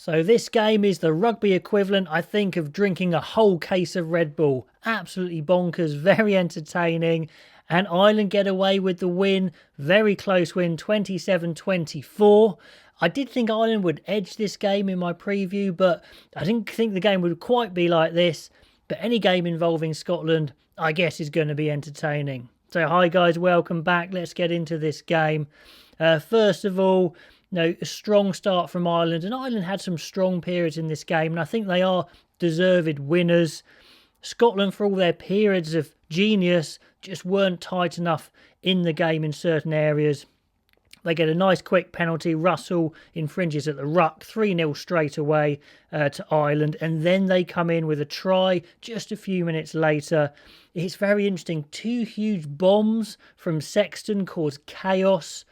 So this game is the rugby equivalent, I think, of drinking a whole case of Red Bull. Absolutely bonkers, very entertaining. And Ireland get away with the win. Very close win, 27-24. I did think Ireland would edge this game in my preview, but I didn't think the game would quite be like this. But any game involving Scotland, I guess, is going to be entertaining. So hi guys, welcome back. Let's get into this game. First of all, a strong start from Ireland, and Ireland had some strong periods in this game, and I think they are deserved winners. Scotland, for all their periods of genius, just weren't tight enough in the game in certain areas. They get a nice quick penalty. Russell infringes at the ruck, 3-0 straight away to Ireland. And then they come in with a try just a few minutes later. It's very interesting. 2 huge bombs from Sexton cause chaos.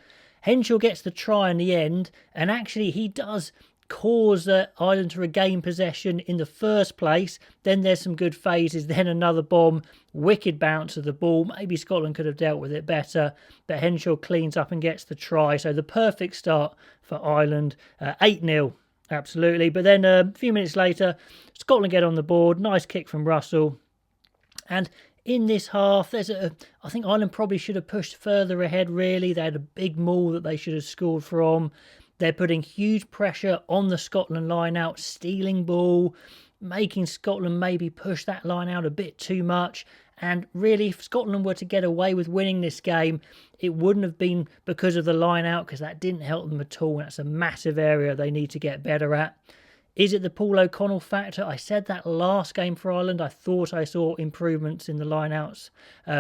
Henshaw gets the try in the end. And actually he does cause Ireland to regain possession in the first place. Then there's some good phases. Then another bomb. Wicked bounce of the ball. Maybe Scotland could have dealt with it better. But Henshaw cleans up and gets the try. So the perfect start for Ireland. 8-0. Absolutely. But then a few minutes later, Scotland get on the board. Nice kick from Russell. And in this half, I think Ireland probably should have pushed further ahead, really. They had a big maul that they should have scored from. They're putting huge pressure on the Scotland line out, stealing ball, making Scotland maybe push that line out a bit too much. And really, if Scotland were to get away with winning this game, it wouldn't have been because of the line out, because that didn't help them at all. That's a massive area they need to get better at. Is it the Paul O'Connell factor? I said that last game for Ireland. I thought I saw improvements in the line-outs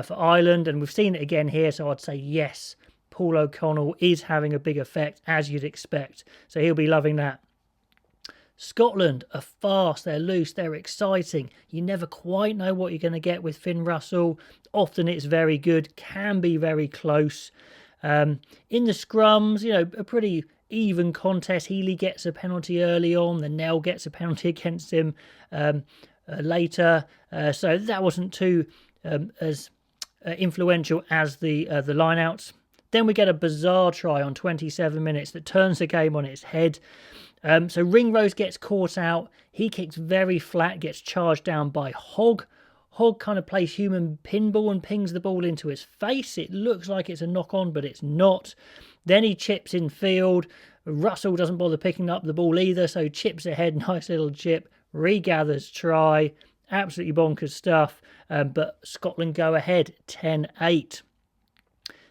for Ireland, and we've seen it again here, so I'd say yes. Paul O'Connell is having a big effect, as you'd expect. So he'll be loving that. Scotland are fast, they're loose, they're exciting. You never quite know what you're going to get with Finn Russell. Often it's very good, can be very close. In the scrums, a pretty even contest. Healy gets a penalty early on. Then Nell gets a penalty against him later. So that wasn't too as influential as the line-outs. Then we get a bizarre try on 27 minutes that turns the game on its head. So Ringrose gets caught out. He kicks very flat, gets charged down by Hogg. Hogg kind of plays human pinball and pings the ball into his face. It looks like it's a knock-on, but it's not. Then he chips in field. Russell doesn't bother picking up the ball either, so chips ahead. Nice little chip. Regathers try. Absolutely bonkers stuff. But Scotland go ahead 10-8.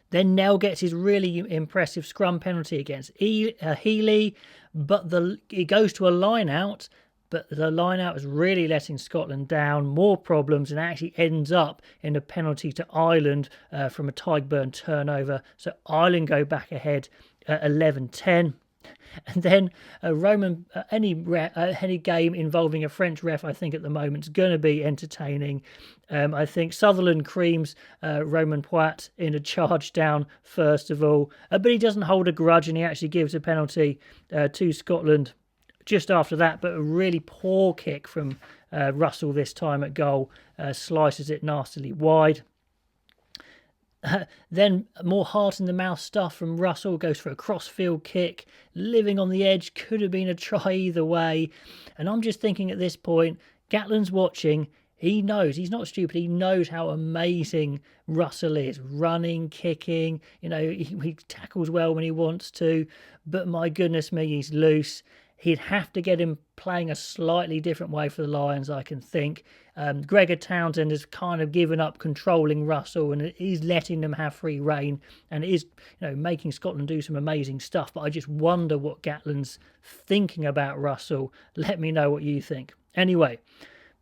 Then Nell gets his really impressive scrum penalty against Healy, but it goes to a line-out, but the line-out is really letting Scotland down, more problems, and actually ends up in a penalty to Ireland from a Tadhg turnover. So Ireland go back ahead 11-10. And then any game involving a French ref, I think at the moment, is going to be entertaining. I think Sutherland creams Romain Poit in a charge down first of all, but he doesn't hold a grudge and he actually gives a penalty to Scotland just after that. But a really poor kick from Russell this time at goal, slices it nastily wide. Then more heart-in-the-mouth stuff from Russell, goes for a cross-field kick, living on the edge, could have been a try either way. And I'm just thinking at this point, Gatland's watching, he knows, he's not stupid, he knows how amazing Russell is, running, kicking, he tackles well when he wants to, but my goodness me, he's loose. He'd have to get him playing a slightly different way for the Lions, I can think. Gregor Townsend has kind of given up controlling Russell and he's letting them have free rein, and it is making Scotland do some amazing stuff. But I just wonder what Gatland's thinking about Russell. Let me know what you think. Anyway,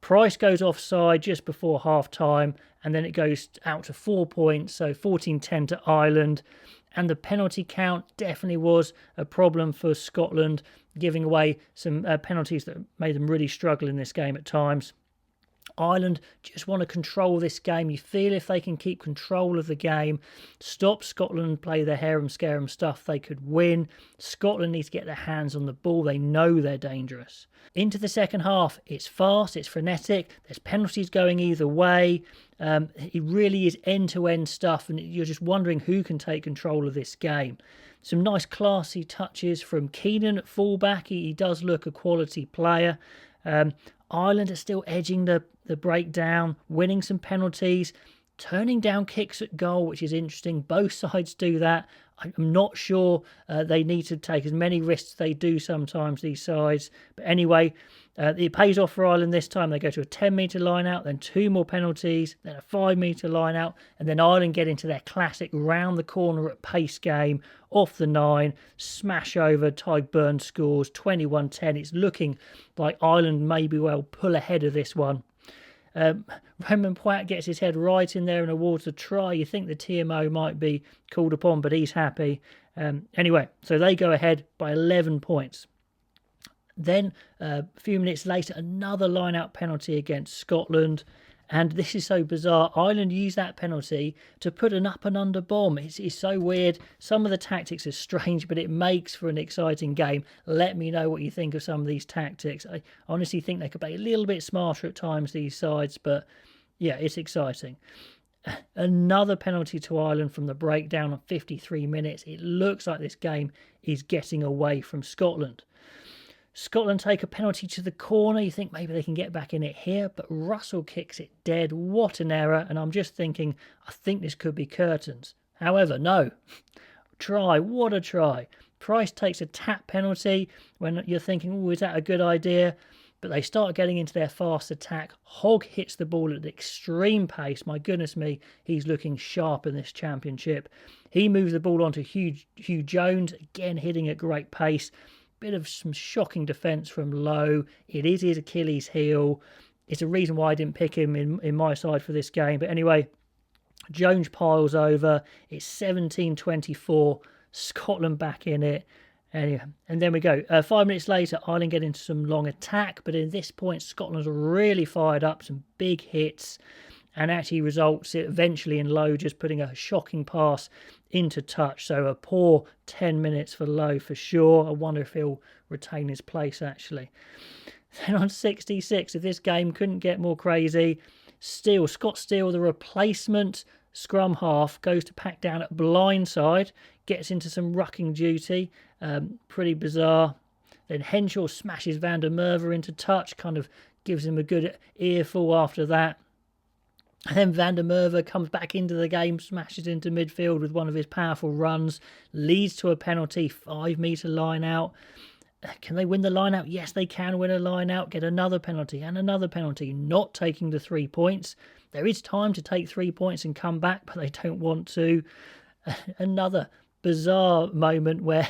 Price goes offside just before half-time, and then it goes out to 4 points, so 14-10 to Ireland. And the penalty count definitely was a problem for Scotland, giving away some penalties that made them really struggle in this game at times. Ireland just want to control this game. You feel if they can keep control of the game, stop Scotland play their harem-scarum stuff, they could win. Scotland needs to get their hands on the ball. They know they're dangerous. Into the second half, it's fast, it's frenetic, there's penalties going either way. It really is end-to-end stuff, and you're just wondering who can take control of this game. Some nice classy touches from Keenan at fullback. He does look a quality player. Ireland are still edging the breakdown, winning some penalties, turning down kicks at goal, which is interesting. Both sides do that. I'm not sure they need to take as many risks as they do sometimes, these sides. But anyway, it pays off for Ireland this time. They go to a 10-metre line out, then 2 more penalties, then a 5-metre line out, and then Ireland get into their classic round the corner at pace game, off the 9, smash over, Tyg Burns scores, 21-10. It's looking like Ireland may be well pull ahead of this one. Romain Poit gets his head right in there and awards a try. You think the TMO might be called upon, but he's happy. Anyway, so they go ahead by 11 points. Then, a few minutes later, another line-out penalty against Scotland. And this is so bizarre. Ireland use that penalty to put an up and under bomb. It's so weird. Some of the tactics are strange, but it makes for an exciting game. Let me know what you think of some of these tactics. I honestly think they could play a little bit smarter at times, these sides, but yeah, it's exciting. Another penalty to Ireland from the breakdown of 53 minutes. It looks like this game is getting away from Scotland. Scotland take a penalty to the corner. You think maybe they can get back in it here, but Russell kicks it dead. What an error. And I'm just thinking, I think this could be curtains. However, no. Try. What a try. Price takes a tap penalty when you're thinking, oh, is that a good idea? But they start getting into their fast attack. Hogg hits the ball at extreme pace. My goodness me, he's looking sharp in this championship. He moves the ball onto Hugh Jones, again hitting at great pace. Bit of some shocking defence from Lowe. It is his Achilles heel. It's a reason why I didn't pick him in my side for this game. But anyway, Jones piles over. It's 17-24. Scotland back in it. Anyway, and then we go. 5 minutes later, Ireland get into some long attack. But at this point, Scotland's really fired up. Some big hits. And actually results eventually in Lowe just putting a shocking pass into touch. So a poor 10 minutes for Lowe for sure. I wonder if he'll retain his place actually. Then on 66, if this game couldn't get more crazy, Scott Steele, the replacement scrum half, goes to pack down at blindside, gets into some rucking duty. Pretty bizarre. Then Henshaw smashes Van der Merwe into touch, kind of gives him a good earful after that. And then Van der Merwe comes back into the game, smashes into midfield with one of his powerful runs, leads to a penalty, 5-metre line out. Can they win the line out? Yes, they can win a line out, get another penalty and another penalty, not taking the 3 points. There is time to take 3 points and come back, but they don't want to. Another bizarre moment where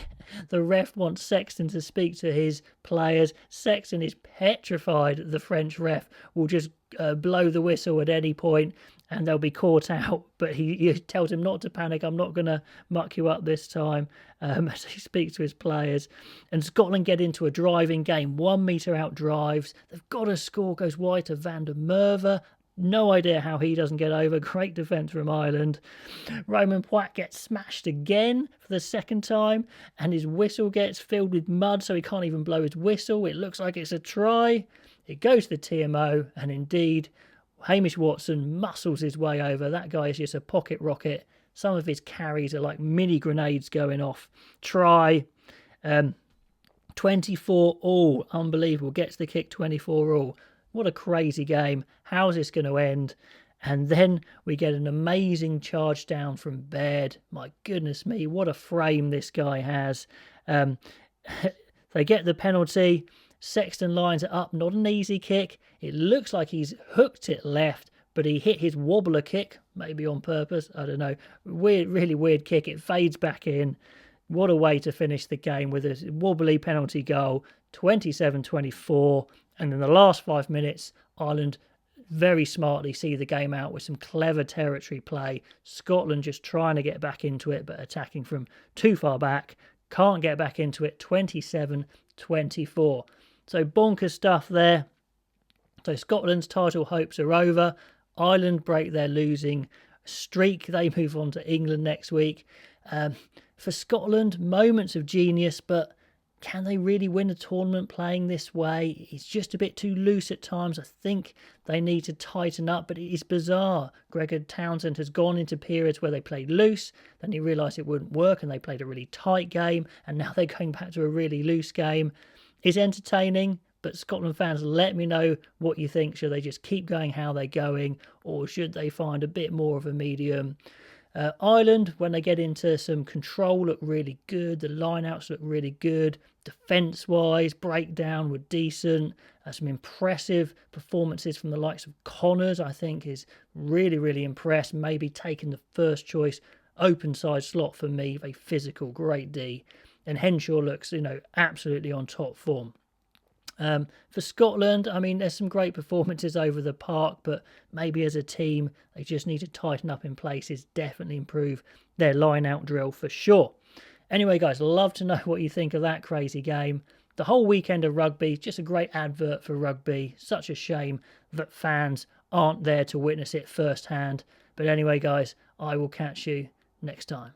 the ref wants Sexton to speak to his players. Sexton is petrified the French ref will just blow the whistle at any point and they'll be caught out, but he tells him not to panic. I'm not going to muck you up this time, as he speaks to his players. And Scotland get into a driving game, 1 metre out drives. They've got a score, goes wide to Van der Merwe. No idea how he doesn't get over. Great defence from Ireland. Romain Poit gets smashed again for the second time, and his whistle gets filled with mud, so he can't even blow his whistle. It looks like it's a try. It goes to the TMO, and indeed, Hamish Watson muscles his way over. That guy is just a pocket rocket. Some of his carries are like mini grenades going off. Try. 24-all. Unbelievable. Gets the kick 24-all. What a crazy game. How's this going to end? And then we get an amazing charge down from Baird. My goodness me, what a frame this guy has. They get the penalty. Sexton lines it up. Not an easy kick. It looks like he's hooked it left, but he hit his wobbler kick, maybe on purpose. I don't know. Weird, really weird kick. It fades back in. What a way to finish the game with a wobbly penalty goal. 27-24. And in the last 5 minutes, Ireland very smartly see the game out with some clever territory play. Scotland just trying to get back into it, but attacking from too far back. Can't get back into it. 27-24. So bonkers stuff there. So Scotland's title hopes are over. Ireland break their losing streak. They move on to England next week. For Scotland, moments of genius, but can they really win a tournament playing this way? It's just a bit too loose at times. I think they need to tighten up, but it is bizarre. Gregor Townsend has gone into periods where they played loose, then he realised it wouldn't work and they played a really tight game, and now they're going back to a really loose game. It's entertaining, but Scotland fans, let me know what you think. Should they just keep going how they're going, or should they find a bit more of a medium? Ireland, when they get into some control, look really good. The lineouts look really good. Defence-wise, breakdown were decent. Some impressive performances from the likes of Connors, I think, is really, really impressed. Maybe taking the first choice open side slot for me. Very physical, great D. And Henshaw looks, absolutely on top form. For Scotland, I mean, there's some great performances over the park, but maybe as a team, they just need to tighten up in places, definitely improve their line-out drill for sure. Anyway, guys, love to know what you think of that crazy game. The whole weekend of rugby, just a great advert for rugby. Such a shame that fans aren't there to witness it firsthand. But anyway, guys, I will catch you next time.